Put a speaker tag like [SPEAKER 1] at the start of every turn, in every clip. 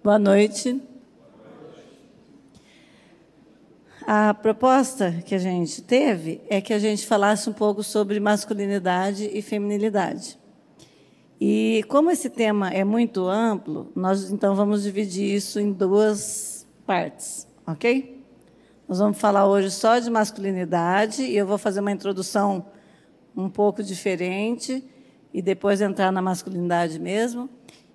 [SPEAKER 1] Boa noite. A proposta que a gente teve é que a gente falasse um pouco sobre masculinidade e feminilidade. E como esse tema é muito amplo, nós então vamos dividir isso em duas partes, ok? Nós vamos falar hoje só de masculinidade e eu vou fazer uma introdução um pouco diferente e depois entrar na masculinidade mesmo.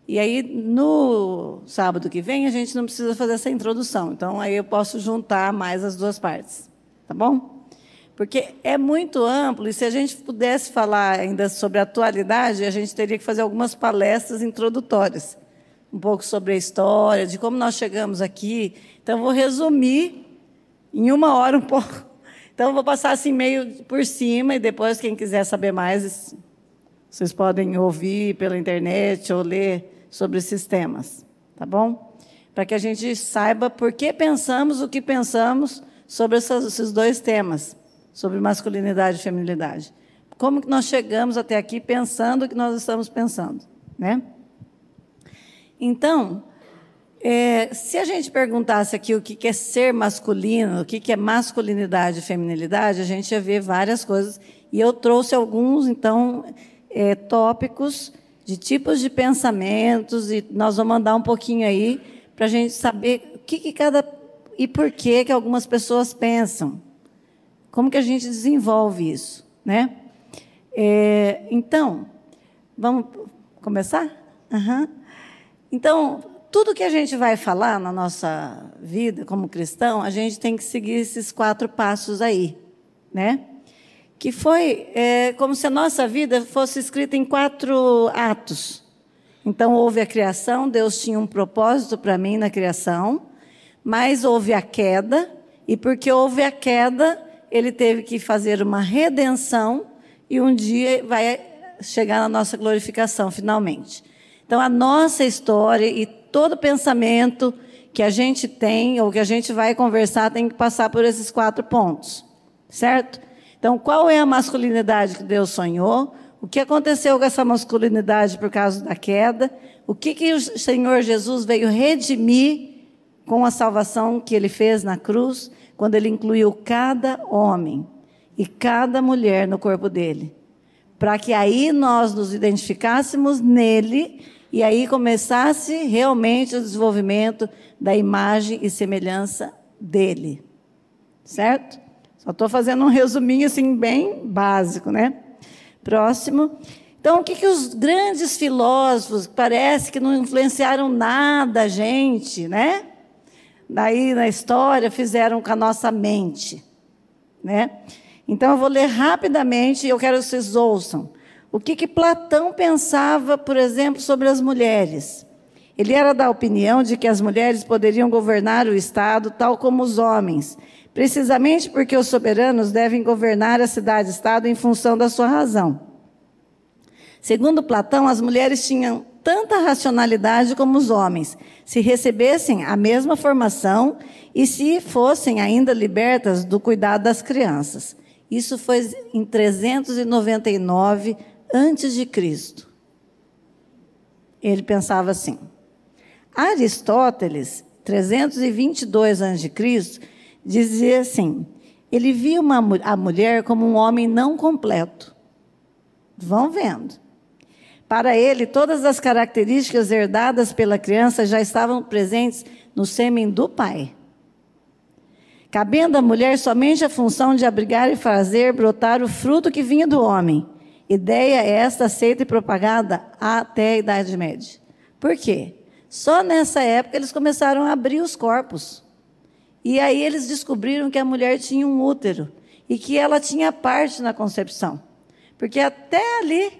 [SPEAKER 1] E aí, no sábado que vem, a gente não precisa fazer essa introdução. Então, aí eu posso juntar mais as duas partes. Tá bom? Porque é muito amplo, e se a gente pudesse falar ainda sobre a atualidade, a gente teria que fazer algumas palestras introdutórias. Um pouco sobre a história, de como nós chegamos aqui. Então, eu vou resumir em 1 hora um pouco. Então, eu vou passar assim meio por cima, e depois, quem quiser saber mais, vocês podem ouvir pela internet ou ler sobre esses temas, tá bom? Para que a gente saiba por que pensamos o que pensamos sobre esses dois temas, sobre masculinidade e feminilidade. Como que nós chegamos até aqui pensando o que nós estamos pensando, né? Então, se a gente perguntasse aqui o que é ser masculino, o que é masculinidade e feminilidade, a gente ia ver várias coisas, e eu trouxe alguns, então, tópicos de tipos de pensamentos, e nós vamos andar um pouquinho aí para a gente saber o que cada e por que algumas pessoas pensam. Como que a gente desenvolve isso, né? Então, vamos começar? Uhum. Então, tudo que a gente vai falar na nossa vida como cristão, a gente tem que seguir esses 4 passos aí, né? Que foi como se a nossa vida fosse escrita em 4 atos. Então, houve a criação, Deus tinha um propósito para mim na criação, mas houve a queda, e porque houve a queda, ele teve que fazer uma redenção, e um dia vai chegar na nossa glorificação, finalmente. Então, a nossa história e todo pensamento que a gente tem, ou que a gente vai conversar, tem que passar por esses 4 pontos, certo? Então, qual é a masculinidade que Deus sonhou? O que aconteceu com essa masculinidade por causa da queda? O que o Senhor Jesus veio redimir com a salvação que Ele fez na cruz, quando Ele incluiu cada homem e cada mulher no corpo dele? Para que aí nós nos identificássemos nele e aí começasse realmente o desenvolvimento da imagem e semelhança dele. Certo? Só estou fazendo um resuminho assim bem básico, né? Próximo. Então, o que os grandes filósofos, parece que não influenciaram nada a gente, né? Daí, na história, fizeram com a nossa mente, né? Então, eu vou ler rapidamente e eu quero que vocês ouçam. O que Platão pensava, por exemplo, sobre as mulheres? Ele era da opinião de que as mulheres poderiam governar o Estado tal como os homens, precisamente porque os soberanos devem governar a cidade-estado em função da sua razão. Segundo Platão, as mulheres tinham tanta racionalidade como os homens, se recebessem a mesma formação e se fossem ainda libertas do cuidado das crianças. Isso foi em 399 a.C. Ele pensava assim. Aristóteles, 322 a.C., dizia assim, ele via a mulher como um homem não completo. Vão vendo. Para ele, todas as características herdadas pela criança já estavam presentes no sêmen do pai. Cabendo à mulher somente a função de abrigar e fazer brotar o fruto que vinha do homem. Ideia esta aceita e propagada até a Idade Média. Por quê? Só nessa época eles começaram a abrir os corpos. E aí eles descobriram que a mulher tinha um útero e que ela tinha parte na concepção. Porque até ali,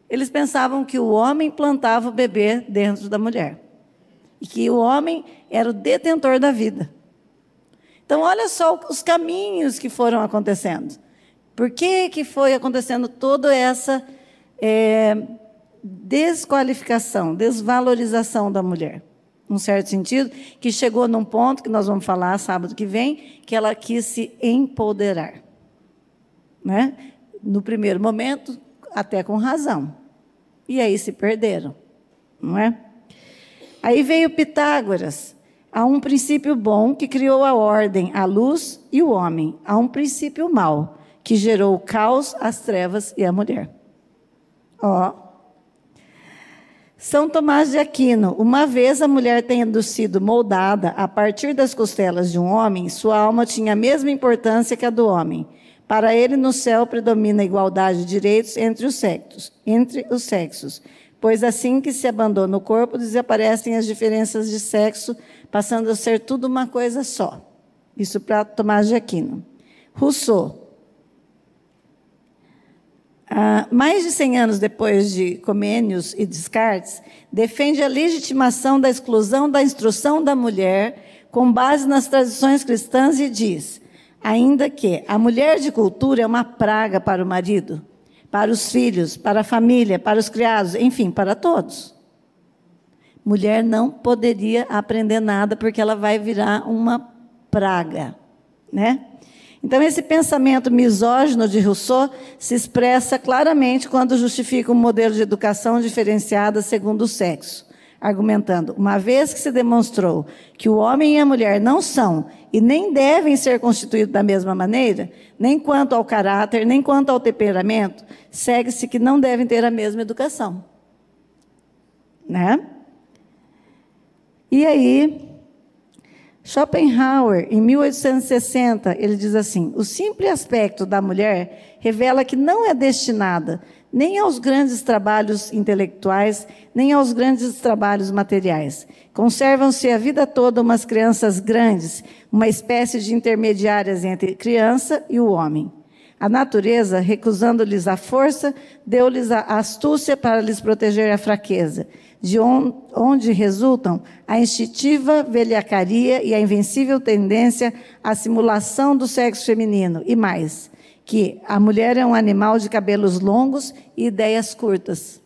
[SPEAKER 1] eles pensavam que o homem plantava o bebê dentro da mulher. E que o homem era o detentor da vida. Então, olha só os caminhos que foram acontecendo. Por que foi acontecendo toda essa desqualificação, desvalorização da mulher? Num certo sentido, que chegou num ponto, que nós vamos falar sábado que vem, que ela quis se empoderar. Né? No primeiro momento, até com razão. E aí se perderam. Não é? Aí veio Pitágoras. Há um princípio bom que criou a ordem, a luz e o homem. Há um princípio mau que gerou o caos, as trevas e a mulher. São Tomás de Aquino. Uma vez a mulher tendo sido moldada a partir das costelas de um homem, sua alma tinha a mesma importância que a do homem. Para ele, no céu, predomina a igualdade de direitos entre os sexos, pois assim que se abandona o corpo, desaparecem as diferenças de sexo, passando a ser tudo uma coisa só. Isso para Tomás de Aquino. Rousseau. Mais de 100 anos depois de Comênios e Descartes, defende a legitimação da exclusão da instrução da mulher com base nas tradições cristãs e diz, ainda que a mulher de cultura é uma praga para o marido, para os filhos, para a família, para os criados, enfim, para todos. Mulher não poderia aprender nada porque ela vai virar uma praga, né? Então, esse pensamento misógino de Rousseau se expressa claramente quando justifica um modelo de educação diferenciada segundo o sexo, argumentando, uma vez que se demonstrou que o homem e a mulher não são e nem devem ser constituídos da mesma maneira, nem quanto ao caráter, nem quanto ao temperamento, segue-se que não devem ter a mesma educação. Né? E aí, Schopenhauer, em 1860, ele diz assim, o simples aspecto da mulher revela que não é destinada nem aos grandes trabalhos intelectuais, nem aos grandes trabalhos materiais. Conservam-se a vida toda umas crianças grandes, uma espécie de intermediárias entre criança e o homem. A natureza, recusando-lhes a força, deu-lhes a astúcia para lhes proteger a fraqueza, de onde resultam a instintiva velhacaria e a invencível tendência à simulação do sexo feminino. E mais, que a mulher é um animal de cabelos longos e ideias curtas.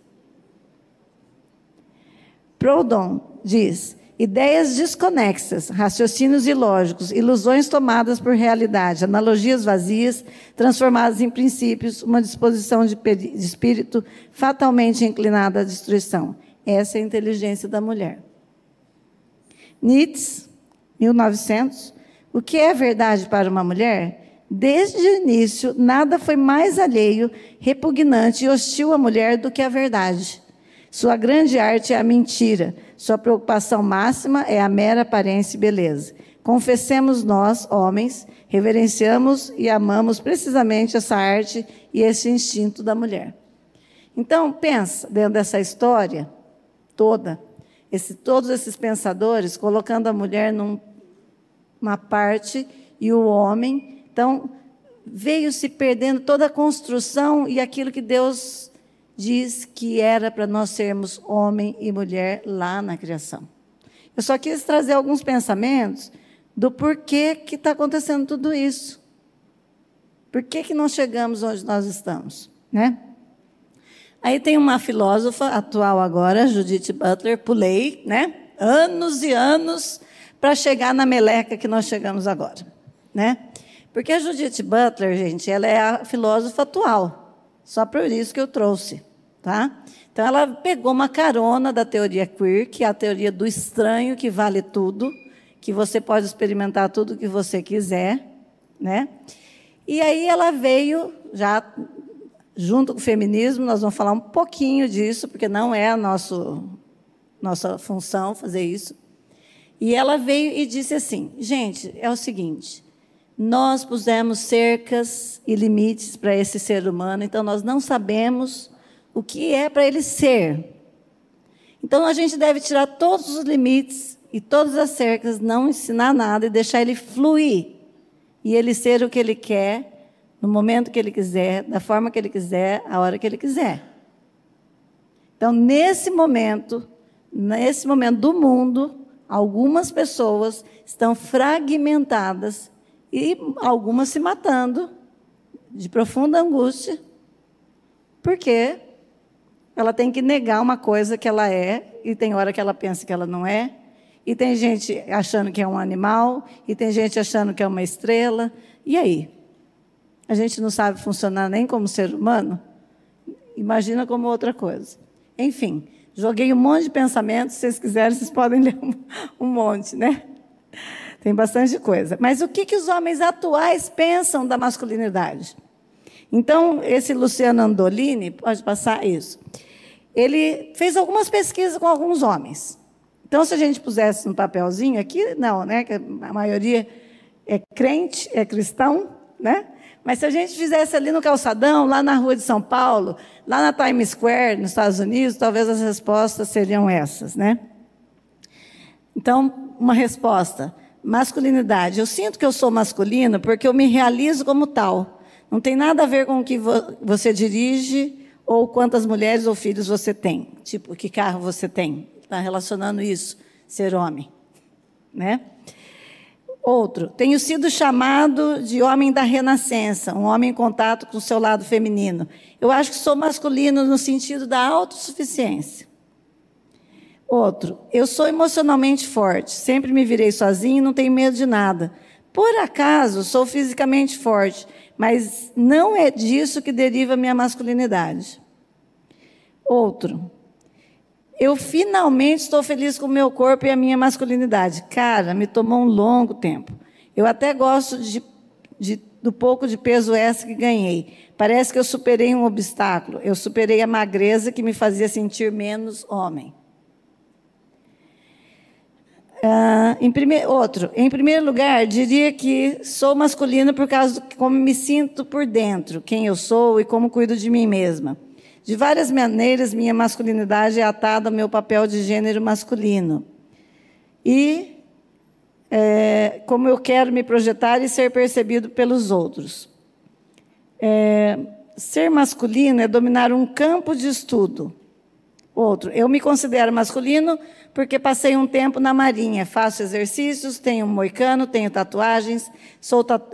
[SPEAKER 1] Proudhon diz, ideias desconexas, raciocínios ilógicos, ilusões tomadas por realidade, analogias vazias, transformadas em princípios, uma disposição de espírito fatalmente inclinada à destruição. Essa é a inteligência da mulher. Nietzsche, 1900, o que é verdade para uma mulher? Desde o início, nada foi mais alheio, repugnante e hostil à mulher do que a verdade. Sua grande arte é a mentira. Sua preocupação máxima é a mera aparência e beleza. Confessemos nós, homens, reverenciamos e amamos precisamente essa arte e esse instinto da mulher. Então, pensa, dentro dessa história toda, todos esses pensadores, colocando a mulher numa parte e o homem. Então, veio se perdendo toda a construção e aquilo que Deus diz que era para nós sermos homem e mulher lá na criação. Eu só quis trazer alguns pensamentos do porquê que está acontecendo tudo isso. Por que nós chegamos onde nós estamos, né? Aí tem uma filósofa atual agora, Judith Butler, pulei, né? Anos e anos para chegar na meleca que nós chegamos agora, né? Porque a Judith Butler, gente, ela é a filósofa atual, só por isso que eu trouxe, tá? Então, ela pegou uma carona da teoria queer, que é a teoria do estranho, que vale tudo, que você pode experimentar tudo o que você quiser, né? E aí ela veio já junto com o feminismo, nós vamos falar um pouquinho disso, porque não é a nossa função fazer isso. E ela veio e disse assim, gente, é o seguinte, nós pusemos cercas e limites para esse ser humano, então nós não sabemos o que é para ele ser. Então a gente deve tirar todos os limites e todas as cercas, não ensinar nada e deixar ele fluir. E ele ser o que ele quer, no momento que ele quiser, da forma que ele quiser, a hora que ele quiser. Então, nesse momento do mundo, algumas pessoas estão fragmentadas e algumas se matando de profunda angústia, porque ela tem que negar uma coisa que ela é, e tem hora que ela pensa que ela não é, e tem gente achando que é um animal, e tem gente achando que é uma estrela, e aí? A gente não sabe funcionar nem como ser humano? Imagina como outra coisa. Enfim, Joguei um monte de pensamentos, se vocês quiserem, vocês podem ler um monte, né? Tem bastante coisa. Mas o que os homens atuais pensam da masculinidade? Então, esse Luciano Andolini, pode passar isso, ele fez algumas pesquisas com alguns homens. Então, se a gente pusesse no papelzinho aqui, não, né? Que a maioria é crente, é cristão, né? Mas se a gente fizesse ali no calçadão, lá na rua de São Paulo, lá na Times Square, nos Estados Unidos, talvez as respostas seriam essas, né? Então, uma resposta: masculinidade. Eu sinto que eu sou masculino porque eu me realizo como tal. Não tem nada a ver com o que você dirige ou quantas mulheres ou filhos você tem. Tipo, que carro você tem. Está relacionando isso, ser homem, né? Outro: tenho sido chamado de homem da renascença, um homem em contato com o seu lado feminino. Eu acho que sou masculino no sentido da autossuficiência. Outro: eu sou emocionalmente forte, sempre me virei sozinho e não tenho medo de nada. Por acaso, sou fisicamente forte, mas não é disso que deriva a minha masculinidade. Outro: eu finalmente estou feliz com o meu corpo e a minha masculinidade. Cara, me tomou um longo tempo. Eu até gosto do pouco de peso extra que ganhei. Parece que eu superei um obstáculo. Eu superei a magreza que me fazia sentir menos homem. Em primeiro lugar, diria que sou masculino por causa de como me sinto por dentro, quem eu sou e como cuido de mim mesma. De várias maneiras, minha masculinidade é atada ao meu papel de gênero masculino. E como eu quero me projetar e ser percebido pelos outros. Ser masculino é dominar um campo de estudo. Outro: eu me considero masculino porque passei um tempo na marinha, faço exercícios, tenho moicano, tenho tatuagens,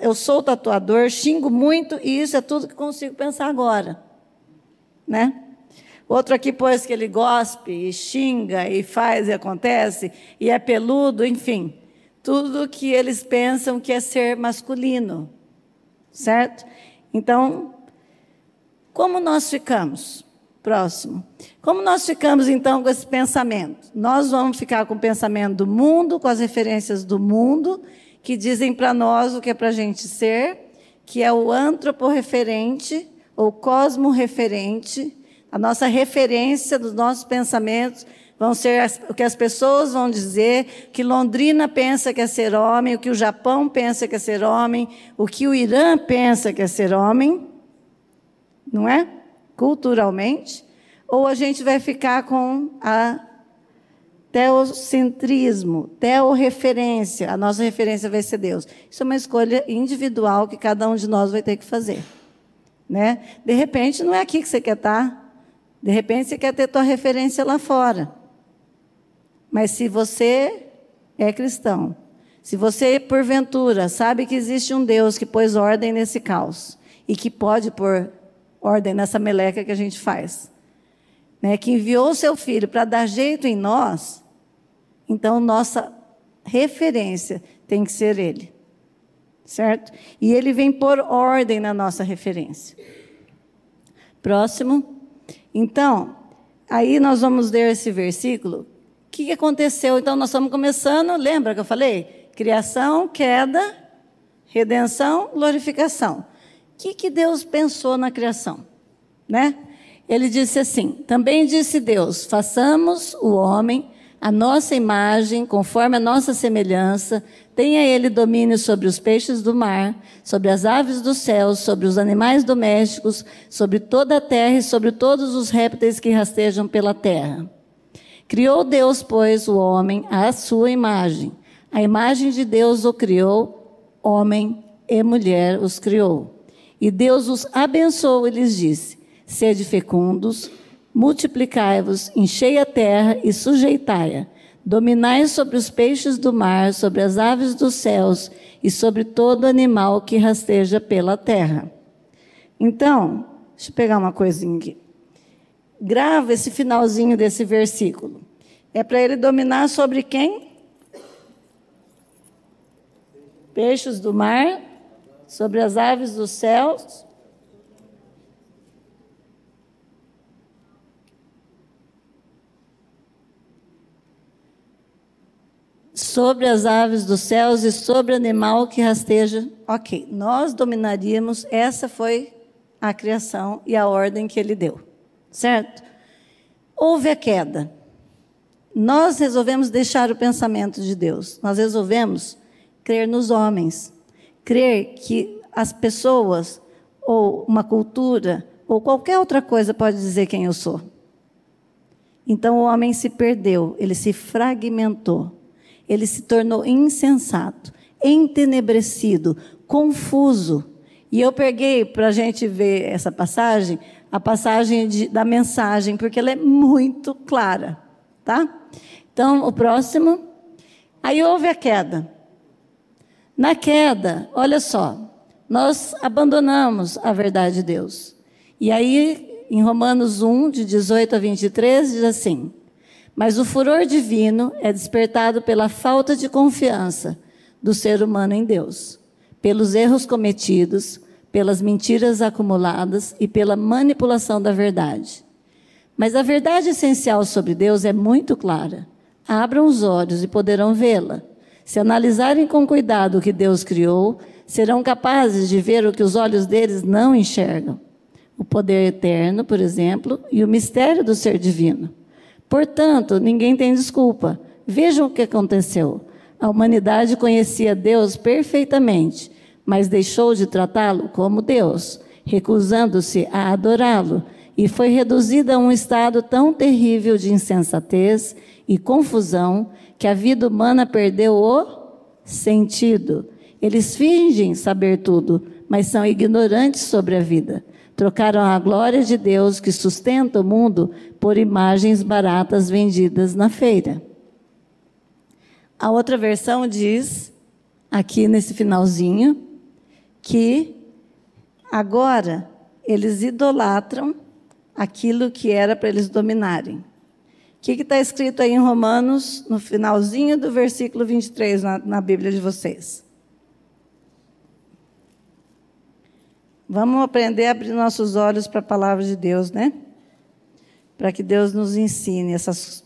[SPEAKER 1] eu sou tatuador, xingo muito e isso é tudo que consigo pensar agora. Né? Outro aqui pôs que ele gospe e xinga e faz e acontece e é peludo, enfim. Tudo que eles pensam que é ser masculino. Certo? Então, como nós ficamos? Próximo. Como nós ficamos, então, com esse pensamento? Nós vamos ficar com o pensamento do mundo, com as referências do mundo, que dizem para nós o que é para a gente ser, que é o antroporreferente, ou cosmorreferente. A nossa referência dos nossos pensamentos vão ser o que as pessoas vão dizer, que Londrina pensa que é ser homem, o que o Japão pensa que é ser homem, o que o Irã pensa que é ser homem, não é? Culturalmente. Ou a gente vai ficar com a teocentrismo, teorreferência, a nossa referência vai ser Deus. Isso é uma escolha individual que cada um de nós vai ter que fazer. Né? De repente, não é aqui que você quer estar. De repente, você quer ter tua referência lá fora. Mas se você é cristão, se você, porventura, sabe que existe um Deus que pôs ordem nesse caos e que pode pôr ordem nessa meleca que a gente faz, né, que enviou o seu filho para dar jeito em nós, então nossa referência tem que ser ele. Certo? E ele vem pôr ordem na nossa referência. Próximo. Então, aí nós vamos ler esse versículo. O que aconteceu? Então, nós estamos começando, lembra que eu falei? Criação, queda, redenção, glorificação. O que Deus pensou na criação? Né? Ele disse assim: também disse Deus, façamos o homem a nossa imagem, conforme a nossa semelhança, tenha ele domínio sobre os peixes do mar, sobre as aves dos céus, sobre os animais domésticos, sobre toda a terra e sobre todos os répteis que rastejam pela terra. Criou Deus, pois, o homem à sua imagem. A imagem de Deus o criou, homem e mulher os criou. E Deus os abençoou e lhes disse: sede fecundos, multiplicai-vos, enchei a terra e sujeitai-a. Dominai sobre os peixes do mar, sobre as aves dos céus e sobre todo animal que rasteja pela terra. Então, deixa eu pegar uma coisinha aqui. Grava esse finalzinho desse versículo. É para ele dominar sobre quem? Peixes do mar, sobre as aves dos céus. sobre as aves dos céus e sobre o animal que rasteja. Ok, nós dominaríamos, essa foi a criação e a ordem que ele deu, certo? Houve a queda. Nós resolvemos deixar o pensamento de Deus, nós resolvemos crer nos homens, crer que as pessoas, ou uma cultura, ou qualquer outra coisa pode dizer quem eu sou. Então o homem se perdeu, ele se fragmentou, ele se tornou insensato, entenebrecido, confuso. E eu peguei para a gente ver essa passagem, a passagem da mensagem, porque ela é muito clara, tá? Então, o próximo. Aí houve a queda. Na queda, olha só, nós abandonamos a verdade de Deus. E aí, em Romanos 1, de 18 a 23, diz assim: mas o furor divino é despertado pela falta de confiança do ser humano em Deus, pelos erros cometidos, pelas mentiras acumuladas e pela manipulação da verdade. Mas a verdade essencial sobre Deus é muito clara. Abram os olhos e poderão vê-la. Se analisarem com cuidado o que Deus criou, serão capazes de ver o que os olhos deles não enxergam. O poder eterno, por exemplo, e o mistério do ser divino. Portanto, ninguém tem desculpa. Vejam o que aconteceu. A humanidade conhecia Deus perfeitamente, mas deixou de tratá-lo como Deus, recusando-se a adorá-lo, e foi reduzida a um estado tão terrível de insensatez e confusão que a vida humana perdeu o sentido. Eles fingem saber tudo, mas são ignorantes sobre a vida. Trocaram a glória de Deus que sustenta o mundo por imagens baratas vendidas na feira. A outra versão diz, aqui nesse finalzinho, que agora eles idolatram aquilo que era para eles dominarem. O que está escrito aí em Romanos, no finalzinho do versículo 23, na Bíblia de vocês? Vamos aprender a abrir nossos olhos para a palavra de Deus, né? Para que Deus nos ensine essas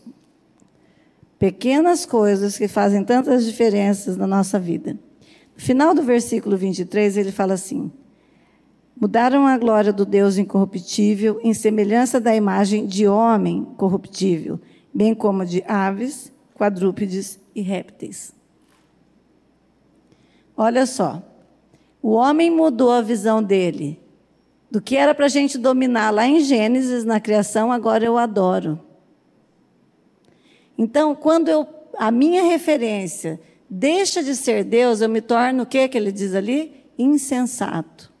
[SPEAKER 1] pequenas coisas que fazem tantas diferenças na nossa vida. No final do versículo 23, ele fala assim: mudaram a glória do Deus incorruptível em semelhança da imagem de homem corruptível, bem como de aves, quadrúpedes e répteis. Olha só, o homem mudou a visão dele. Do que era para a gente dominar lá em Gênesis, na criação, agora eu adoro. Então, quando a minha referência deixa de ser Deus, eu me torno o que ele diz ali? Insensato.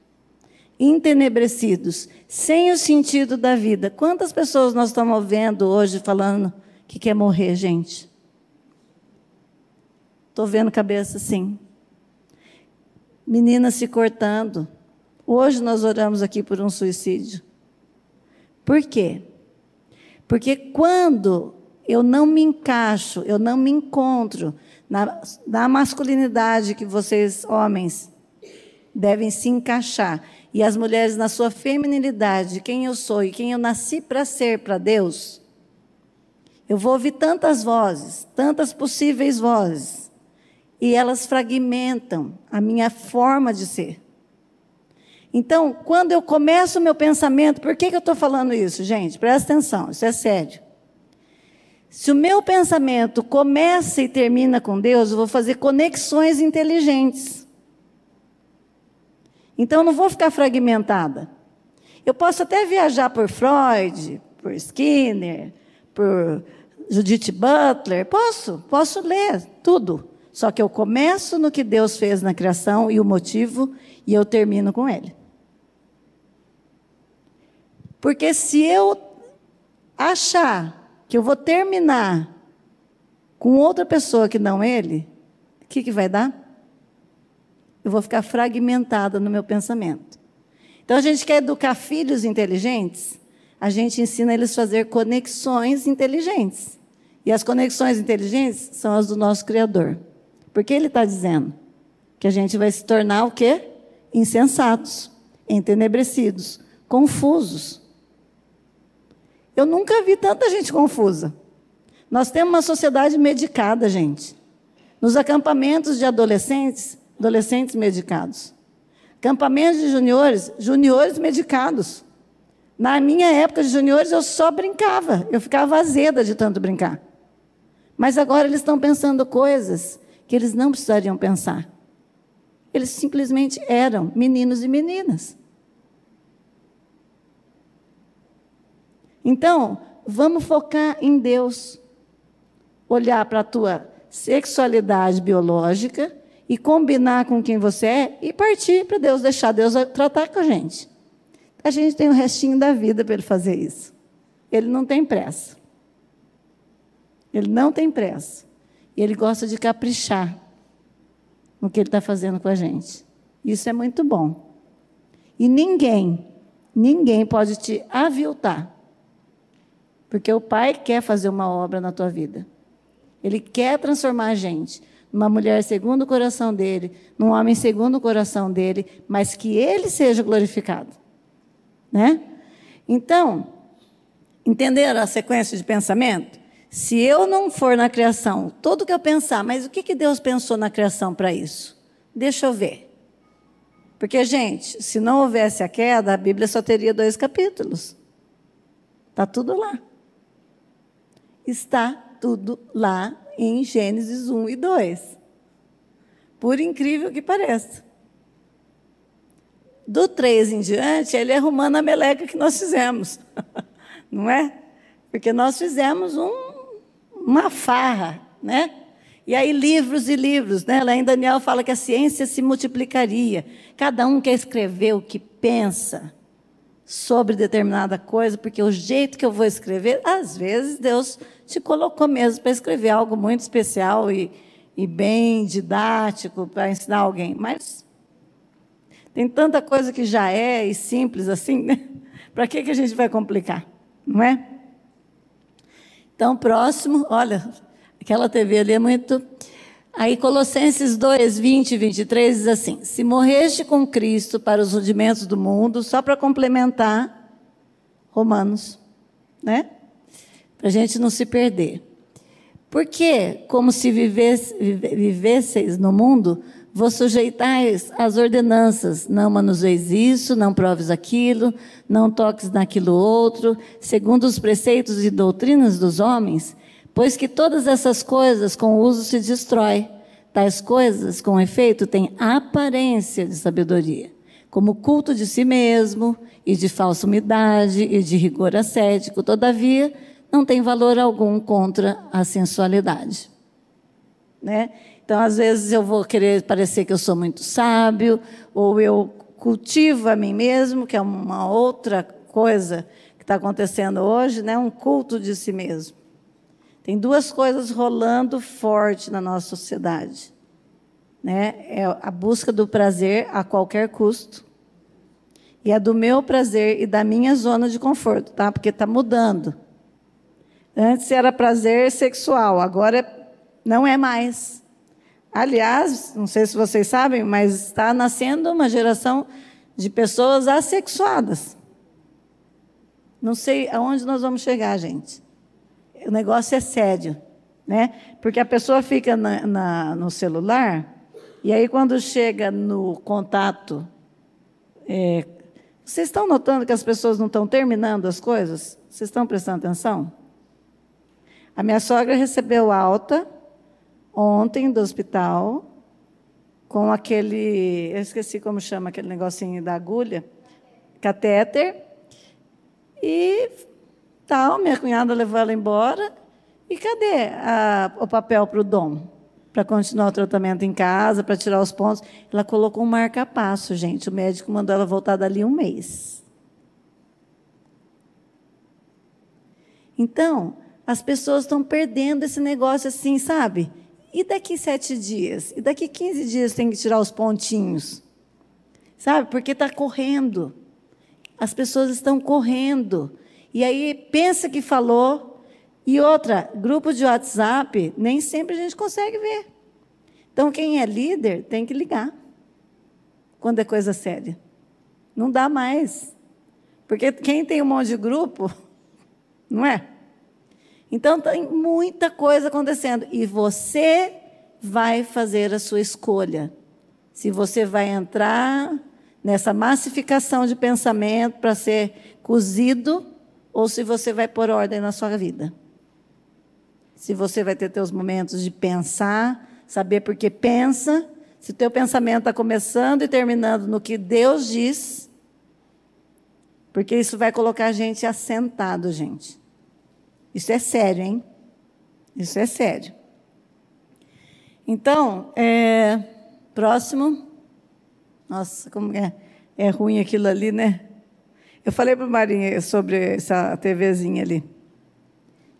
[SPEAKER 1] Entenebrecidos, sem o sentido da vida. Quantas pessoas nós estamos vendo hoje falando que quer morrer, gente? Estou vendo cabeça assim. Meninas se cortando. Hoje nós oramos aqui por um suicídio. Por quê? Porque quando eu não me encaixo, eu não me encontro na masculinidade que vocês, homens, devem se encaixar, e as mulheres na sua feminilidade, quem eu sou e quem eu nasci para ser para Deus, eu vou ouvir tantas vozes, tantas possíveis vozes, e elas fragmentam a minha forma de ser. Então, quando eu começo o meu pensamento, por que eu estou falando isso, gente? Presta atenção, isso é sério. Se o meu pensamento começa e termina com Deus, eu vou fazer conexões inteligentes. Então, eu não vou ficar fragmentada. Eu posso até viajar por Freud, por Skinner, por Judith Butler, posso ler tudo. Só que eu começo no que Deus fez na criação e o motivo, e eu termino com ele. Porque se eu achar que eu vou terminar com outra pessoa que não ele, o que vai dar? Eu vou ficar fragmentada no meu pensamento. Então, a gente quer educar filhos inteligentes, a gente ensina eles a fazer conexões inteligentes. E as conexões inteligentes são as do nosso Criador. Porque ele está dizendo que a gente vai se tornar o quê? Insensatos, entenebrecidos, confusos. Eu nunca vi tanta gente confusa. Nós temos uma sociedade medicada, gente. Nos acampamentos de adolescentes, adolescentes medicados. Acampamentos de juniores, juniores medicados. Na minha época de juniores, eu só brincava. Eu ficava azeda de tanto brincar. Mas agora eles estão pensando coisas que eles não precisariam pensar. Eles simplesmente eram meninos e meninas. Então, vamos focar em Deus. Olhar para a tua sexualidade biológica e combinar com quem você é e partir para Deus, deixar Deus tratar com a gente. A gente tem o restinho da vida para ele fazer isso. Ele não tem pressa. Ele não tem pressa. E ele gosta de caprichar no que ele está fazendo com a gente. Isso é muito bom. E ninguém pode te aviltar. Porque o Pai quer fazer uma obra na tua vida. Ele quer transformar a gente numa mulher segundo o coração dele, num homem segundo o coração dele, mas que ele seja glorificado. Né? Então, entenderam a sequência de pensamento? Se eu não for na criação, tudo que eu pensar, mas o que Deus pensou na criação para isso? Deixa eu ver. Porque, gente, se não houvesse a queda, a Bíblia só teria 2 capítulos. Está tudo lá. Está tudo lá em Gênesis 1 e 2. Por incrível que pareça. Do 3 em diante, ele é arrumando a meleca que nós fizemos. Não é? Porque nós fizemos uma farra, né? E aí livros e livros, né? Lá em Daniel fala que a ciência se multiplicaria. Cada um quer escrever o que pensa sobre determinada coisa, porque o jeito que eu vou escrever, às vezes Deus te colocou mesmo para escrever algo muito especial e bem didático para ensinar alguém. Mas tem tanta coisa que já é e simples assim, né? Para que a gente vai complicar, não é? Então, próximo, olha, aquela TV ali é muito... Aí, Colossenses 2, 20 e 23 diz assim: se morreste com Cristo para os rudimentos do mundo, só para complementar Romanos, né? Para a gente não se perder. Porque, como se vivesseis no mundo, vos sujeitais às ordenanças, não manuseis isso, não proves aquilo, não toques naquilo outro, segundo os preceitos e doutrinas dos homens, pois que todas essas coisas com uso se destrói. Tais coisas, com efeito, têm aparência de sabedoria, como culto de si mesmo, e de falsa humildade, e de rigor ascético. Todavia, não tem valor algum contra a sensualidade. Né? Então, às vezes, eu vou querer parecer que eu sou muito sábio, ou eu cultivo a mim mesmo, que é uma outra coisa que está acontecendo hoje, né? Um culto de si mesmo. Tem 2 coisas rolando forte na nossa sociedade. Né? É a busca do prazer a qualquer custo. E a do meu prazer e da minha zona de conforto, tá? Porque está mudando. Antes era prazer sexual, agora não é mais. Aliás, não sei se vocês sabem, mas está nascendo uma geração de pessoas assexuadas. Não sei aonde nós vamos chegar, gente. O negócio é sério, né? Porque a pessoa fica no celular, e aí quando chega no contato... vocês estão notando que as pessoas não estão terminando as coisas? Vocês estão prestando atenção? A minha sogra recebeu alta ontem do hospital, com aquele... Eu esqueci como chama aquele negocinho da agulha. Catéter. E... tal, minha cunhada levou ela embora, e cadê o papel para o Dom? Para continuar o tratamento em casa, para tirar os pontos. Ela colocou um marca-passo, gente. O médico mandou ela voltar dali 1 mês. Então, as pessoas estão perdendo esse negócio assim, sabe? E daqui 7 dias? E daqui 15 dias tem que tirar os pontinhos? Sabe? Porque está correndo. As pessoas estão correndo. E aí, pensa que falou. E outra, grupo de WhatsApp, nem sempre a gente consegue ver. Então, quem é líder tem que ligar. Quando é coisa séria. Não dá mais. Porque quem tem um monte de grupo, não é? Então, tem muita coisa acontecendo. E você vai fazer a sua escolha. Se você vai entrar nessa massificação de pensamento para ser cozido, ou se você vai pôr ordem na sua vida. Se você vai ter teus momentos de pensar, saber por que pensa, se o teu pensamento está começando e terminando no que Deus diz, porque isso vai colocar a gente assentado, gente. Isso é sério, hein? Isso é sério. Então, próximo. Nossa, como é ruim aquilo ali, né? Eu falei para a Marinha sobre essa TVzinha ali,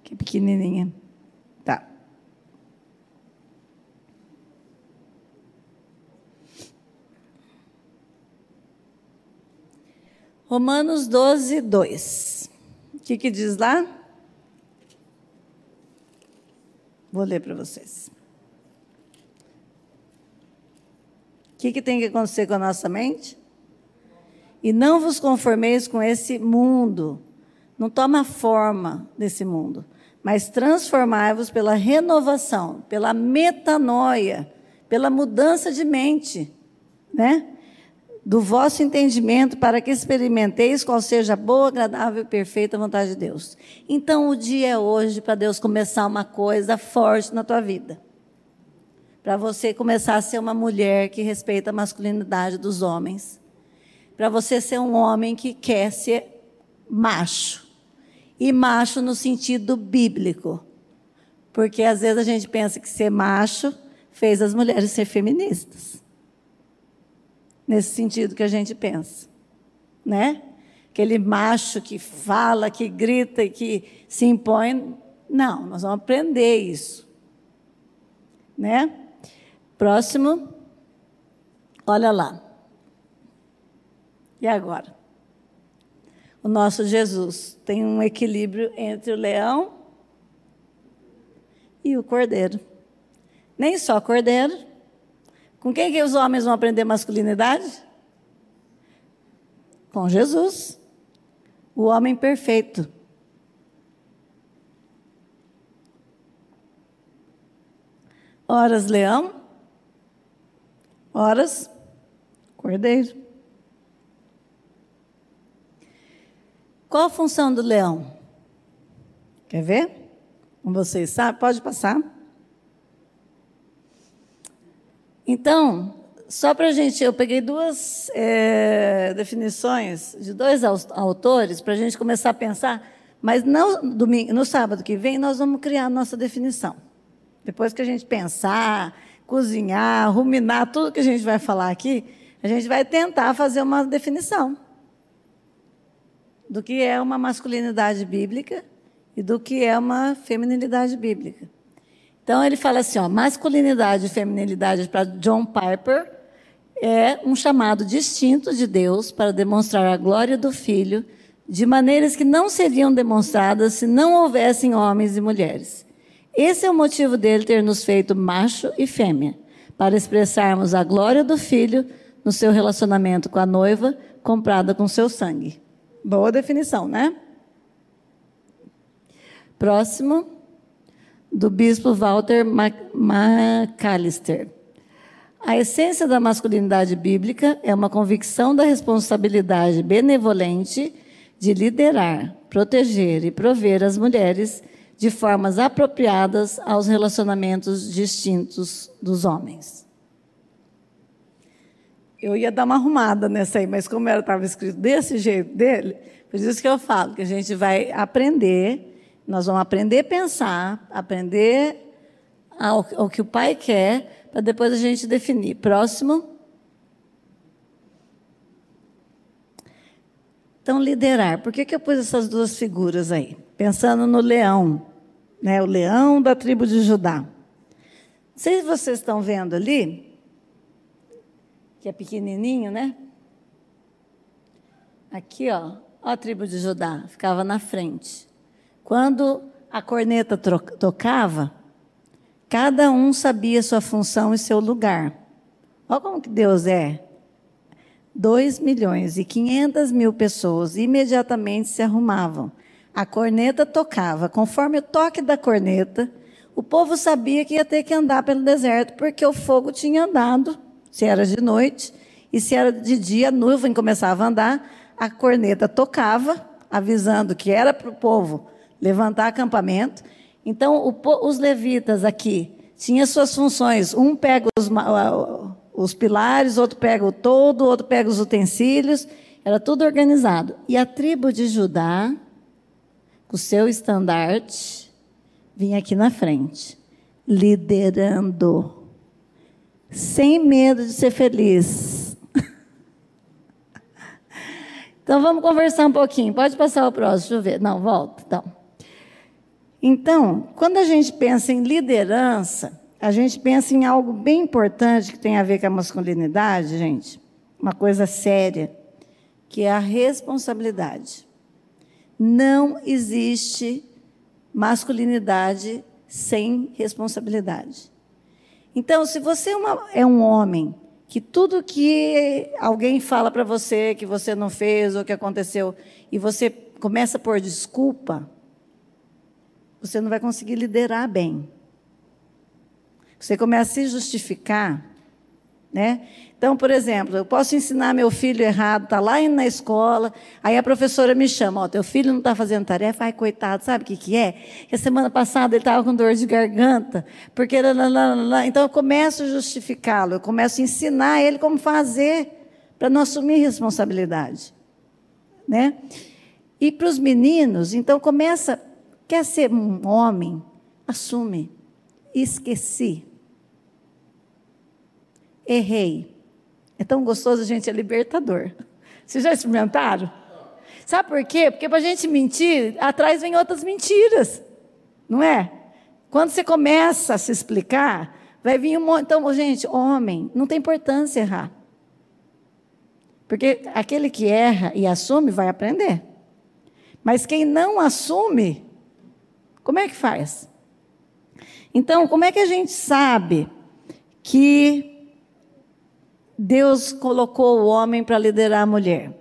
[SPEAKER 1] que é pequenininha. Tá. Romanos 12, 2. O que diz lá? Vou ler para vocês. O que tem que acontecer com a nossa mente? E não vos conformeis com esse mundo. Não toma forma desse mundo. Mas transformai-vos pela renovação, pela metanoia, pela mudança de mente, né? Do vosso entendimento, para que experimenteis qual seja a boa, agradável e perfeita vontade de Deus. Então, o dia é hoje para Deus começar uma coisa forte na tua vida. Para você começar a ser uma mulher que respeita a masculinidade dos homens. Para você ser um homem que quer ser macho. E macho no sentido bíblico. Porque às vezes a gente pensa que ser macho fez as mulheres ser feministas. Nesse sentido que a gente pensa, né? Aquele macho que fala, que grita e que se impõe. Não, nós vamos aprender isso. Né? Próximo. Olha lá. E agora? O nosso Jesus tem um equilíbrio entre o leão e o cordeiro. Nem só cordeiro. Com quem que os homens vão aprender masculinidade? Com Jesus, o homem perfeito. Horas leão, horas cordeiro. Qual a função do leão? Quer ver? Como vocês sabem, pode passar. Então, só para a gente, eu peguei duas definições de dois autores para a gente começar a pensar, mas no sábado que vem nós vamos criar a nossa definição. Depois que a gente pensar, cozinhar, ruminar, tudo que a gente vai falar aqui, a gente vai tentar fazer uma definição do que é uma masculinidade bíblica e do que é uma feminilidade bíblica. Então, ele fala assim, masculinidade e feminilidade para John Piper é um chamado distinto de Deus para demonstrar a glória do Filho de maneiras que não seriam demonstradas se não houvessem homens e mulheres. Esse é o motivo dele ter nos feito macho e fêmea, para expressarmos a glória do Filho no seu relacionamento com a noiva, comprada com seu sangue. Boa definição, né? Próximo. Do bispo Walter McAllister. A essência da masculinidade bíblica é uma convicção da responsabilidade benevolente de liderar, proteger e prover as mulheres de formas apropriadas aos relacionamentos distintos dos homens. Eu ia dar uma arrumada nessa aí, mas como ela estava escrito desse jeito dele, por isso que eu falo que a gente vai aprender. Nós vamos aprender a pensar, aprender o que o Pai quer, para depois a gente definir. Próximo. Então, liderar. Por que eu pus essas duas figuras aí? Pensando no leão, né? O leão da tribo de Judá. Não sei se vocês estão vendo ali, que é pequenininho, né? Aqui, ó a tribo de Judá, ficava na frente. Quando a corneta tocava, cada um sabia sua função e seu lugar. Olha como que Deus é. 2.500.000 pessoas imediatamente se arrumavam. A corneta tocava. Conforme o toque da corneta, O povo sabia que ia ter que andar pelo deserto, porque o fogo tinha andado, se era de noite, e se era de dia, a nuvem começava a andar, a corneta tocava, avisando que era para o povo levantar acampamento. Então, os levitas aqui tinham suas funções. Um pega os pilares, outro pega o todo, outro pega os utensílios. Era tudo organizado. E a tribo de Judá, com o seu estandarte, vinha aqui na frente, liderando, sem medo de ser feliz. Então, vamos conversar um pouquinho. Pode passar o próximo, deixa eu ver. Não, volta. Então, quando a gente pensa em liderança, a gente pensa em algo bem importante que tem a ver com a masculinidade, gente. Uma coisa séria, que é a responsabilidade. Não existe masculinidade sem responsabilidade. Então, se você é um homem que tudo que alguém fala para você que você não fez ou que aconteceu, e você começa a pôr desculpa, você não vai conseguir liderar bem. Você começa a se justificar, né? Então, por exemplo, eu posso ensinar meu filho errado, está lá indo na escola, aí a professora me chama, ó, teu filho não está fazendo tarefa, ai, coitado, sabe o que é? Que a semana passada ele estava com dor de garganta, porque... Então, eu começo a justificá-lo, eu começo a ensinar ele como fazer, para não assumir responsabilidade, né? E para os meninos, então, quer ser um homem, assume, esqueci, errei. É tão gostoso, gente, é libertador. Vocês já experimentaram? Sabe por quê? Porque para a gente mentir, atrás vem outras mentiras, não é? Quando você começa a se explicar, vai vir um monte. Então, gente, homem, não tem importância errar. Porque aquele que erra e assume vai aprender. Mas quem não assume, como é que faz? Então, como é que a gente sabe que Deus colocou o homem para liderar a mulher?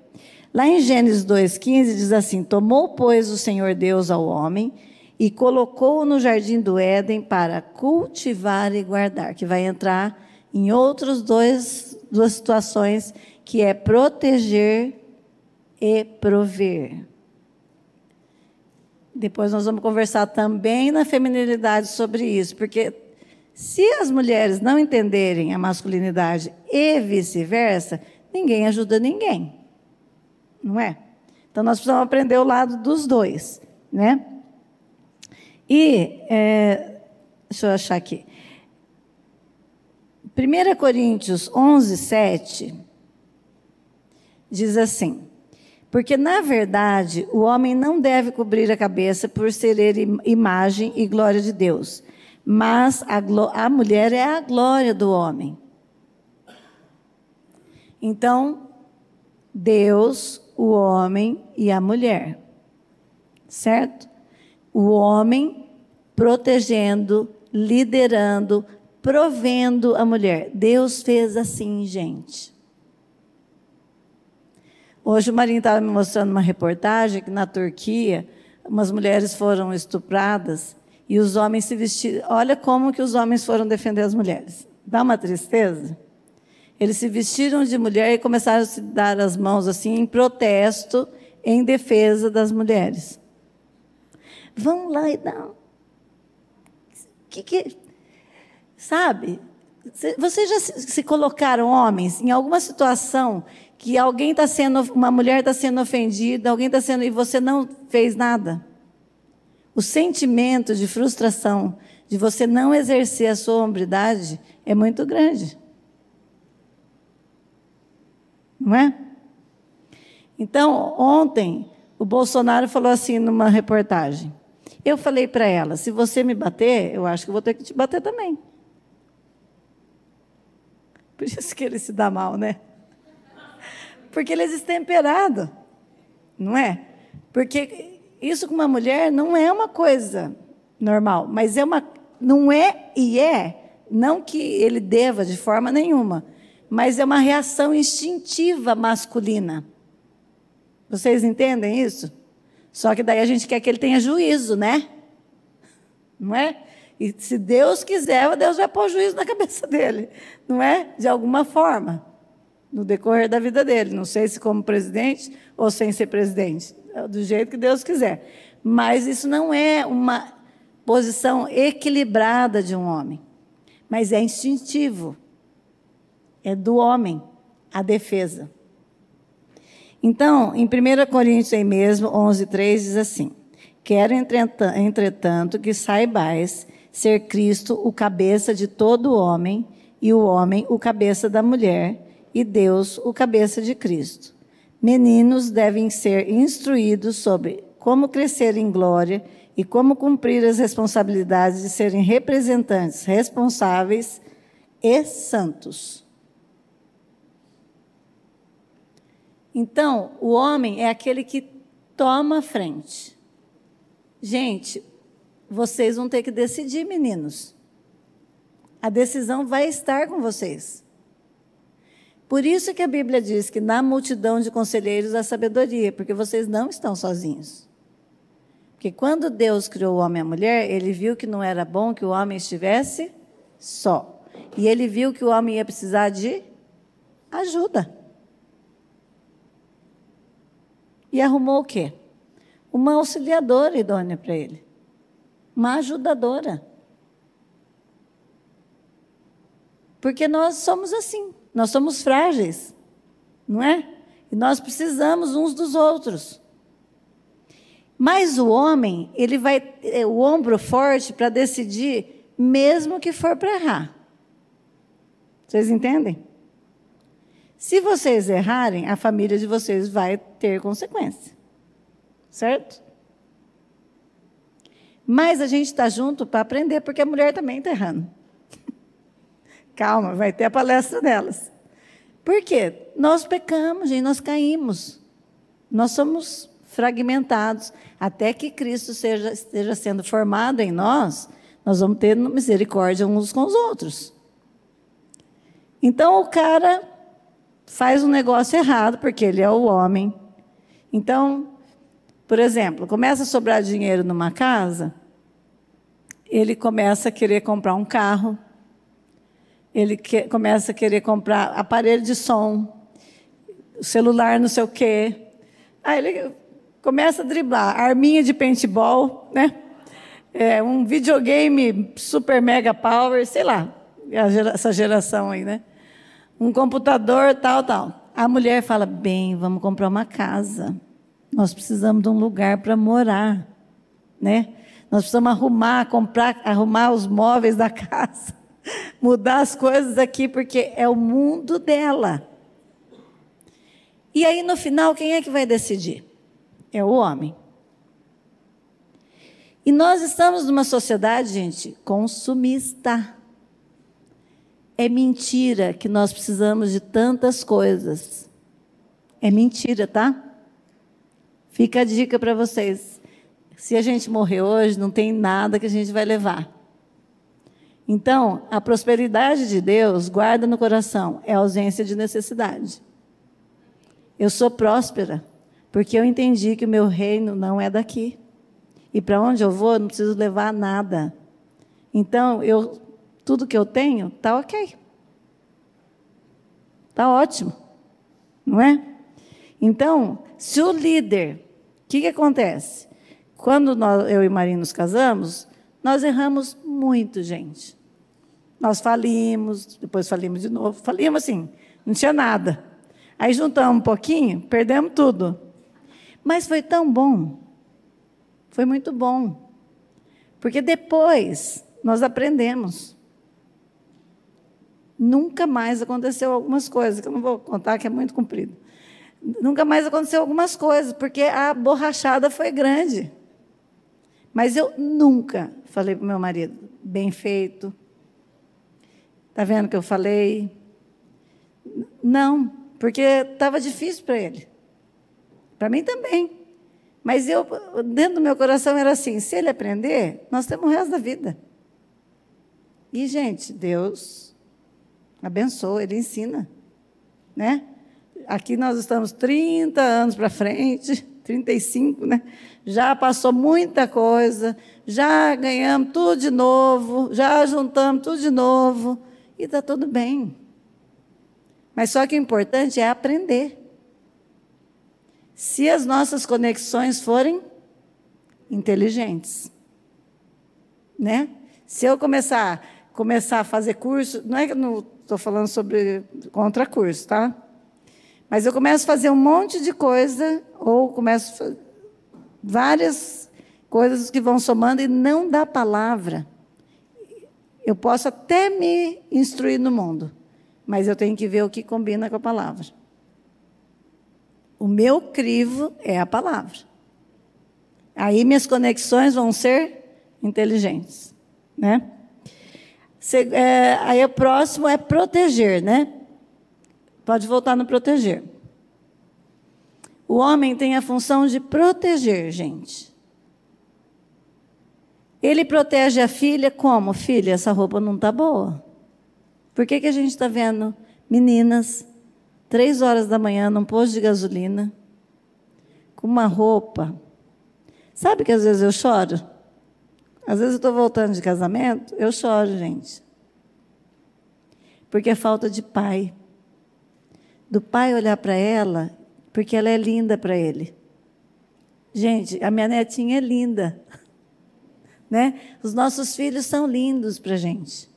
[SPEAKER 1] Lá em Gênesis 2,15 diz assim: tomou, pois, o Senhor Deus ao homem e colocou-o no jardim do Éden para cultivar e guardar, que vai entrar em duas situações, que é proteger e prover. Depois nós vamos conversar também na feminilidade sobre isso, porque se as mulheres não entenderem a masculinidade e vice-versa, ninguém ajuda ninguém, não é? Então, nós precisamos aprender o lado dos dois, né? E, deixa eu achar aqui. 1 Coríntios 11:7, diz assim: porque, na verdade, o homem não deve cobrir a cabeça por ser ele imagem e glória de Deus, mas a mulher é a glória do homem. Então, Deus, o homem e a mulher, certo? O homem protegendo, liderando, provendo a mulher. Deus fez assim, gente. Hoje o Marinho estava me mostrando uma reportagem que na Turquia umas mulheres foram estupradas e os homens se vestiram. Olha como que os homens foram defender as mulheres. Dá uma tristeza. Eles se vestiram de mulher e começaram a se dar as mãos assim em protesto, em defesa das mulheres. Vão lá e dá. Sabe? Vocês já se colocaram, homens, em alguma situação que uma mulher está sendo ofendida, alguém está sendo, e você não fez nada? O sentimento de frustração, de você não exercer a sua hombridade, é muito grande. Não é? Então, ontem, o Bolsonaro falou assim numa reportagem. Eu falei para ela, se você me bater, eu acho que eu vou ter que te bater também. Por isso que ele se dá mal, né? Porque ele é destemperado, não é? Porque isso com uma mulher não é uma coisa normal, mas não é, não que ele deva de forma nenhuma, mas é uma reação instintiva masculina. Vocês entendem isso? Só que daí a gente quer que ele tenha juízo, né? Não é? E se Deus quiser, Deus vai pôr juízo na cabeça dele, não é? De alguma forma, no decorrer da vida dele. Não sei se como presidente ou sem ser presidente, do jeito que Deus quiser. Mas isso não é uma posição equilibrada de um homem, mas é instintivo. É do homem a defesa. Então, em 1 Coríntios aí mesmo, 11:3, diz assim: quero, entretanto, que saibais ser Cristo o cabeça de todo homem, e o homem o cabeça da mulher, e Deus o cabeça de Cristo. Meninos devem ser instruídos sobre como crescer em glória e como cumprir as responsabilidades de serem representantes responsáveis e santos. Então, o homem é aquele que toma a frente. Gente, vocês vão ter que decidir, meninos. A decisão vai estar com vocês. Por isso que a Bíblia diz que na multidão de conselheiros há sabedoria, porque vocês não estão sozinhos. Porque quando Deus criou o homem e a mulher, ele viu que não era bom que o homem estivesse só. E ele viu que o homem ia precisar de ajuda. E arrumou o quê? Uma auxiliadora idônea para ele. Uma ajudadora. Porque nós somos assim. Nós somos frágeis. Não é? E nós precisamos uns dos outros. Mas o homem, ele vai ter o ombro forte para decidir, mesmo que for para errar. Vocês entendem? Se vocês errarem, a família de vocês vai ter consequência. Certo? Mas a gente está junto para aprender, porque a mulher também está errando. Calma, vai ter a palestra delas. Por quê? Nós pecamos, gente, nós caímos. Nós somos fragmentados. Até que Cristo esteja sendo formado em nós, nós vamos ter misericórdia uns com os outros. Então, o cara faz um negócio errado, porque ele é o homem. Então, por exemplo, começa a sobrar dinheiro numa casa, ele começa a querer comprar um carro, ele começa a querer comprar aparelho de som, celular não sei o quê. Aí ele começa a driblar, arminha de paintball, né? Um videogame super mega power, sei lá, essa geração aí, né? Um computador, tal. A mulher fala, bem, vamos comprar uma casa. Nós precisamos de um lugar para morar, né? Nós precisamos arrumar os móveis da casa, mudar as coisas aqui, porque é o mundo dela. E aí, no final, quem é que vai decidir? É o homem. E nós estamos numa sociedade, gente, consumista. É mentira que nós precisamos de tantas coisas. É mentira, tá? Fica a dica para vocês. Se a gente morrer hoje, não tem nada que a gente vai levar. Então, a prosperidade de Deus, guarda no coração, é a ausência de necessidade. Eu sou próspera, porque eu entendi que o meu reino não é daqui. E para onde eu vou, eu não preciso levar nada. Então, tudo que eu tenho, está ok. Está ótimo. Não é? Então, se o líder, o que acontece? Quando eu e Marinho nos casamos, nós erramos muito, gente. Nós falimos, depois falimos de novo. Falimos assim, não tinha nada. Aí juntamos um pouquinho, perdemos tudo. Mas foi tão bom. Foi muito bom. Porque depois nós aprendemos. Nunca mais aconteceu algumas coisas, que eu não vou contar, que é muito comprido. Nunca mais aconteceu algumas coisas, porque a borrachada foi grande. Mas eu nunca falei para o meu marido, bem feito. Está vendo o que eu falei? Não, porque estava difícil para ele. Para mim também. Mas dentro do meu coração era assim, se ele aprender, nós temos o resto da vida. E, gente, Deus abençoa, Ele ensina. Né? Aqui nós estamos 30 anos para frente, 35, né? já passou muita coisa, já ganhamos tudo de novo, já juntamos tudo de novo, e está tudo bem. Mas só que o importante é aprender. Se as nossas conexões forem inteligentes, né? Se eu começar a fazer curso, não é que eu não estou falando contra curso, tá? Mas eu começo a fazer um monte de coisa, ou começo a fazer várias coisas que vão somando e não dá palavra. Eu posso até me instruir no mundo, mas eu tenho que ver o que combina com a palavra. O meu crivo é a palavra. Aí minhas conexões vão ser inteligentes, né? Aí o próximo é proteger, né? Pode voltar no proteger. O homem tem a função de proteger, gente. Ele protege a filha como? Filha, essa roupa não está boa. Por que a gente está vendo meninas, 3 horas da manhã, num posto de gasolina, com uma roupa? Sabe que às vezes eu choro? Às vezes eu estou voltando de casamento, eu choro, gente. Porque é falta de pai. Do pai olhar para ela, porque ela é linda para ele. Gente, a minha netinha é linda. Né? Os nossos filhos são lindos para a gente.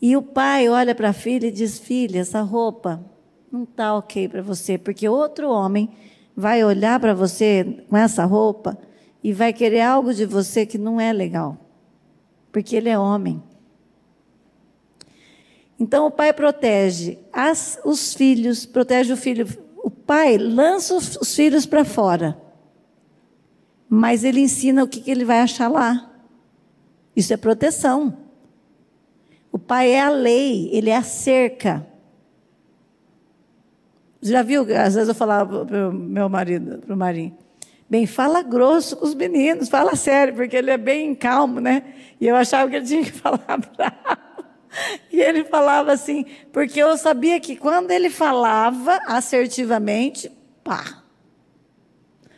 [SPEAKER 1] E o pai olha para a filha e diz: filha, essa roupa não está ok para você, porque outro homem vai olhar para você com essa roupa e vai querer algo de você que não é legal, porque ele é homem. Então o pai protege os filhos, protege o filho. O pai lança os filhos para fora, mas ele ensina o que ele vai achar lá. Isso é proteção. O pai é a lei, ele é a cerca. Já viu? Às vezes eu falava para o meu marido, para o Marinho, bem, fala grosso com os meninos, fala sério, porque ele é bem calmo, né? E eu achava que ele tinha que falar bravo. E ele falava assim, porque eu sabia que quando ele falava assertivamente, pá.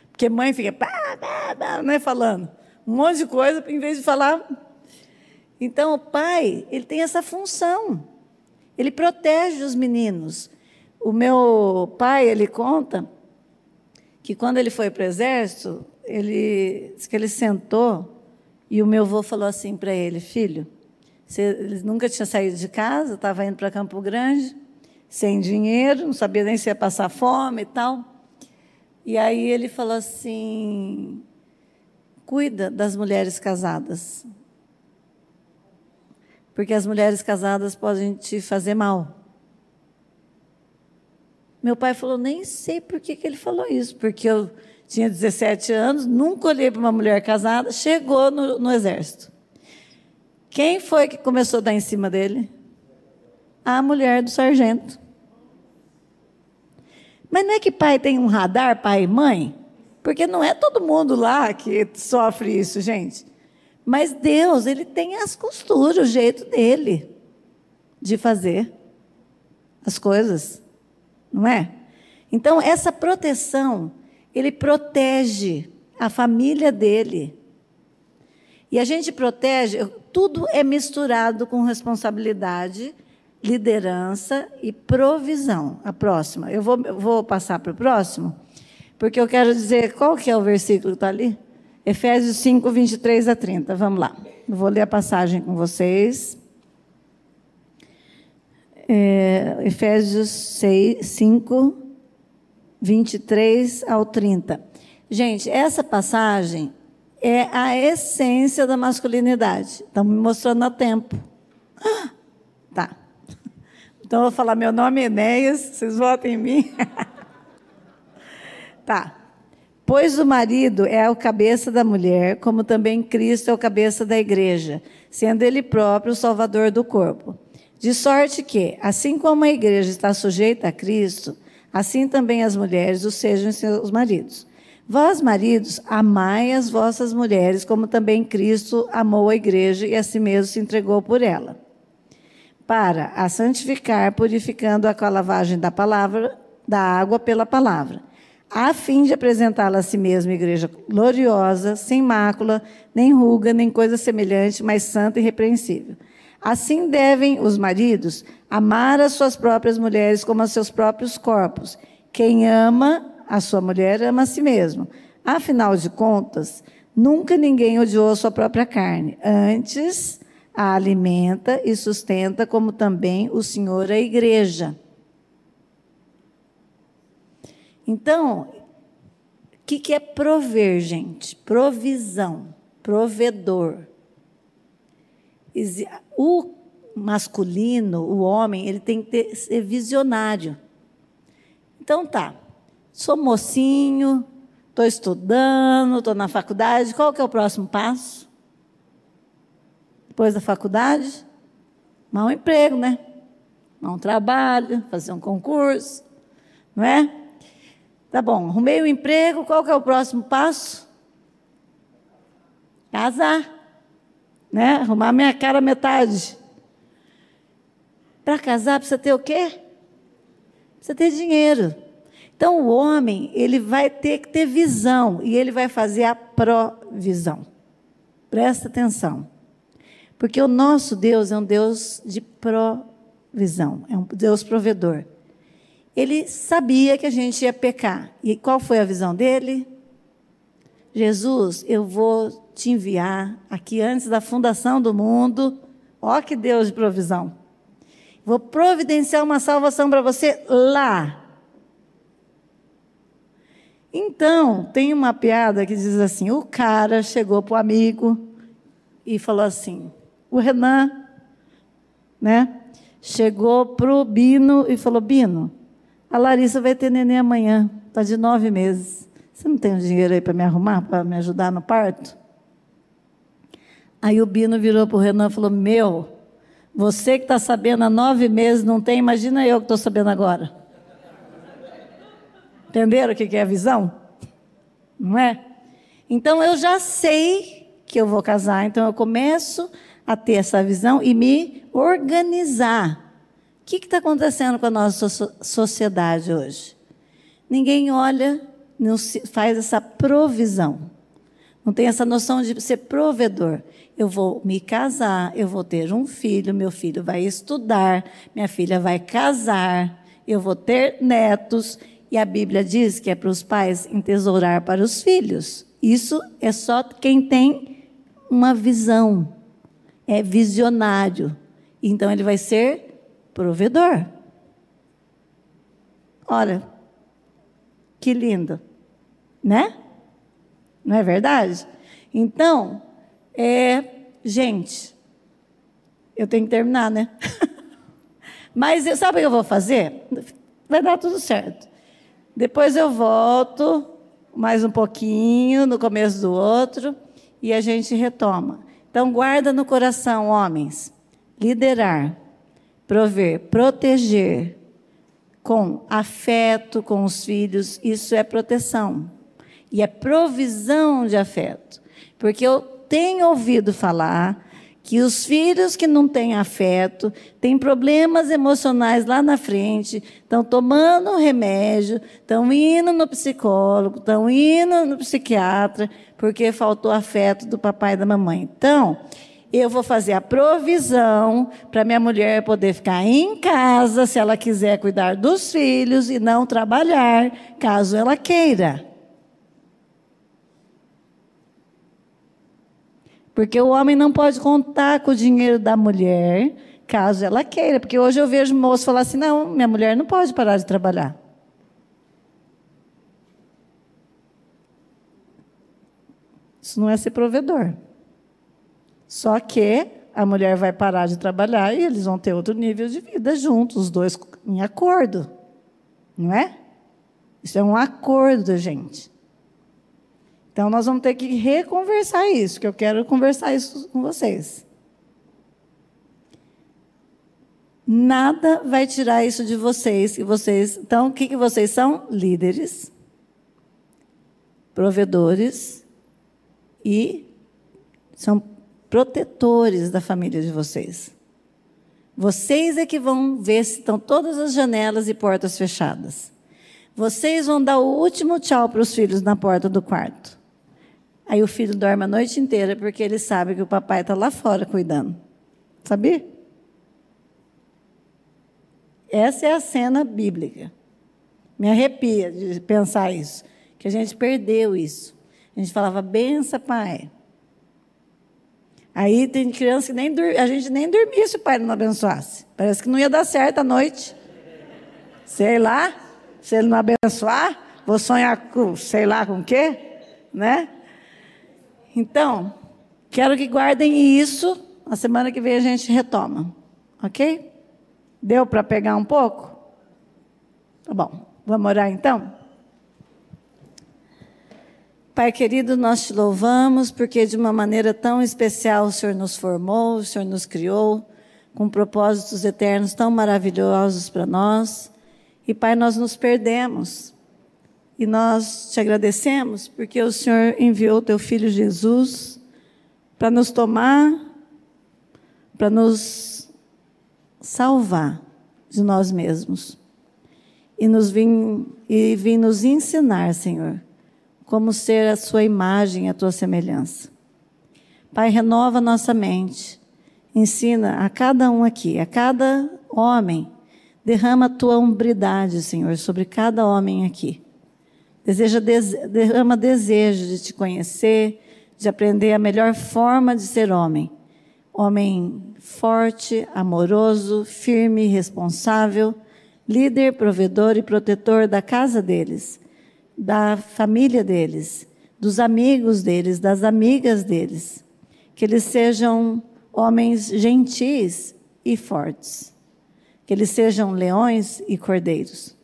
[SPEAKER 1] Porque mãe fica, pá, pá, pá, né, falando um monte de coisa, em vez de falar. Então, o pai, ele tem essa função. Ele protege os meninos. O meu pai, ele conta que quando ele foi para o exército, ele sentou e o meu avô falou assim para ele: filho, ele nunca tinha saído de casa, estava indo para Campo Grande, sem dinheiro, não sabia nem se ia passar fome e tal. E aí ele falou assim: cuida das mulheres casadas, porque as mulheres casadas podem te fazer mal. Meu pai falou: nem sei por que ele falou isso, porque eu tinha 17 anos, nunca olhei para uma mulher casada, chegou no exército. Quem foi que começou a dar em cima dele? A mulher do sargento. Mas não é que pai tem um radar, pai e mãe? Porque não é todo mundo lá que sofre isso, gente. Mas Deus, ele tem as costuras, o jeito dele de fazer as coisas, não é? Então, essa proteção, ele protege a família dele. E a gente protege, tudo é misturado com responsabilidade, liderança e provisão. A próxima, eu vou passar para o próximo, porque eu quero dizer, qual que é o versículo que está ali? Efésios 5, 23 a 30. Vamos lá. Eu vou ler a passagem com vocês. Efésios 5, 23 ao 30. Gente, essa passagem é a essência da masculinidade. Estamos me mostrando a tempo. Tá. Então, eu vou falar, meu nome é Enéas, vocês votem em mim. Tá. Pois o marido é o cabeça da mulher, como também Cristo é o cabeça da igreja, sendo ele próprio o salvador do corpo. De sorte que, assim como a igreja está sujeita a Cristo, assim também as mulheres o sejam seus maridos. Vós, maridos, amai as vossas mulheres, como também Cristo amou a igreja e a si mesmo se entregou por ela, para a santificar, purificando-a com a lavagem da água pela palavra, a fim de apresentá-la a si mesmo, igreja gloriosa, sem mácula, nem ruga, nem coisa semelhante, mas santa e irrepreensível. Assim devem os maridos amar as suas próprias mulheres como a seus próprios corpos. Quem ama a sua mulher ama a si mesmo. Afinal de contas, nunca ninguém odiou a sua própria carne. Antes, a alimenta e sustenta, como também o Senhor a igreja. Então, o que é prover, gente? Provisão, provedor. O masculino, o homem, ele tem que ser visionário. Então tá, sou mocinho, estou estudando, estou na faculdade, qual que é o próximo passo? Depois da faculdade, arrumar um emprego, né? Arrumar um trabalho, fazer um concurso, não é? Tá bom, arrumei um emprego, qual que é o próximo passo? Casar, né? Arrumar minha cara metade. Para casar precisa ter o quê? Precisa ter dinheiro. Então, o homem, ele vai ter que ter visão, e ele vai fazer a provisão. Presta atenção. Porque o nosso Deus é um Deus de provisão, é um Deus provedor. Ele sabia que a gente ia pecar. E qual foi a visão dele? Jesus, eu vou te enviar aqui antes da fundação do mundo. Ó que Deus de provisão. Vou providenciar uma salvação para você lá. Então, tem uma piada que diz assim, o cara chegou para o amigo e falou assim, o Renan, né, chegou para o Bino e falou, Bino, a Larissa vai ter neném amanhã, está de 9 meses. Você não tem um dinheiro aí para me arrumar, para me ajudar no parto? Aí o Bino virou para o Renan e falou, meu, você que está sabendo há 9 meses não tem, imagina eu que estou sabendo agora. Entenderam o que é a visão? Não é? Então, eu já sei que eu vou casar, então eu começo a ter essa visão e me organizar. O que está acontecendo com a nossa sociedade hoje? Ninguém olha, não faz essa provisão. Não tem essa noção de ser provedor. Eu vou me casar, eu vou ter um filho, meu filho vai estudar, minha filha vai casar, eu vou ter netos. E a Bíblia diz que é para os pais entesourar para os filhos. Isso é só quem tem uma visão, é visionário. Então, ele vai ser provedor. Olha, que lindo, né? Não é verdade? Então, gente, eu tenho que terminar, né? Mas sabe o que eu vou fazer? Vai dar tudo certo. Depois eu volto mais um pouquinho no começo do outro e a gente retoma. Então, guarda no coração, homens, liderar, prover, proteger, com afeto com os filhos, isso é proteção. E é provisão de afeto. Porque eu tenho ouvido falar que os filhos que não têm afeto, têm problemas emocionais lá na frente, estão tomando remédio, estão indo no psicólogo, estão indo no psiquiatra, porque faltou afeto do papai e da mamãe. Então, eu vou fazer a provisão para minha mulher poder ficar em casa, se ela quiser cuidar dos filhos e não trabalhar, caso ela queira. Porque o homem não pode contar com o dinheiro da mulher, caso ela queira. Porque hoje eu vejo moço falar assim, não, minha mulher não pode parar de trabalhar. Isso não é ser provedor. Só que a mulher vai parar de trabalhar e eles vão ter outro nível de vida juntos, os dois em acordo. Não é? Isso é um acordo, gente. Então, nós vamos ter que reconversar isso, que eu quero conversar isso com vocês. Nada vai tirar isso de vocês. Então, o que vocês são? Líderes, provedores e são protetores da família de vocês. Vocês é que vão ver se estão todas as janelas e portas fechadas. vocês vão dar o último tchau para os filhos na porta do quarto. Aí o filho dorme a noite inteira, porque ele sabe que o papai está lá fora cuidando. Sabia? Essa é a cena bíblica. Me arrepia de pensar isso, que a gente perdeu isso. A gente falava, bença, pai. Aí tem criança que a gente nem dormia se o pai não abençoasse. Parece que não ia dar certo à noite. Sei lá, se ele não abençoar, vou sonhar com sei lá com o quê, né? Então, quero que guardem isso. Na semana que vem a gente retoma, ok? Deu para pegar um pouco? Tá bom, vamos orar então? Pai querido, nós te louvamos porque de uma maneira tão especial o Senhor nos formou, o Senhor nos criou, com propósitos eternos tão maravilhosos para nós. E Pai, nós nos perdemos. E nós te agradecemos porque o Senhor enviou o teu Filho Jesus para nos tomar, para nos salvar de nós mesmos. E vim nos ensinar, Senhor, como ser a sua imagem, a tua semelhança. Pai, renova nossa mente. Ensina a cada um aqui, a cada homem. Derrama a tua hombridade, Senhor, sobre cada homem aqui. Derrama desejo de te conhecer, de aprender a melhor forma de ser homem. Homem forte, amoroso, firme, responsável, líder, provedor e protetor da casa deles, da família deles, dos amigos deles, das amigas deles. Que eles sejam homens gentis e fortes. Que eles sejam leões e cordeiros.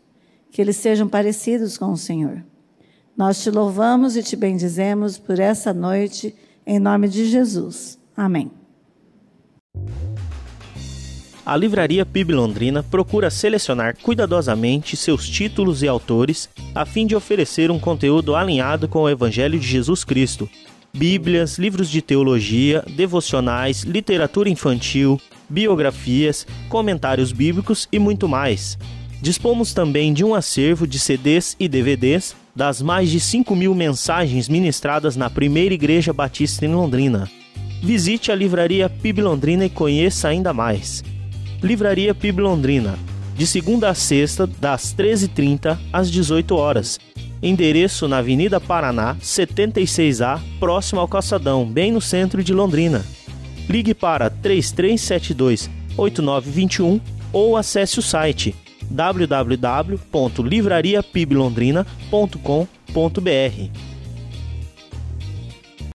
[SPEAKER 1] Que eles sejam parecidos com o Senhor. Nós te louvamos e te bendizemos por essa noite, em nome de Jesus. Amém.
[SPEAKER 2] A Livraria PIB Londrina procura selecionar cuidadosamente seus títulos e autores a fim de oferecer um conteúdo alinhado com o Evangelho de Jesus Cristo. Bíblias, livros de teologia, devocionais, literatura infantil, biografias, comentários bíblicos e muito mais. Dispomos também de um acervo de CDs e DVDs das mais de 5.000 mensagens ministradas na Primeira Igreja Batista em Londrina. Visite a Livraria PIB Londrina e conheça ainda mais. Livraria PIB Londrina, de segunda a sexta, das 13h30 às 18 horas. Endereço na Avenida Paraná, 76A, próximo ao Calçadão, bem no centro de Londrina. Ligue para 3372-8921 ou acesse o site www.livrariapiblondrina.com.br.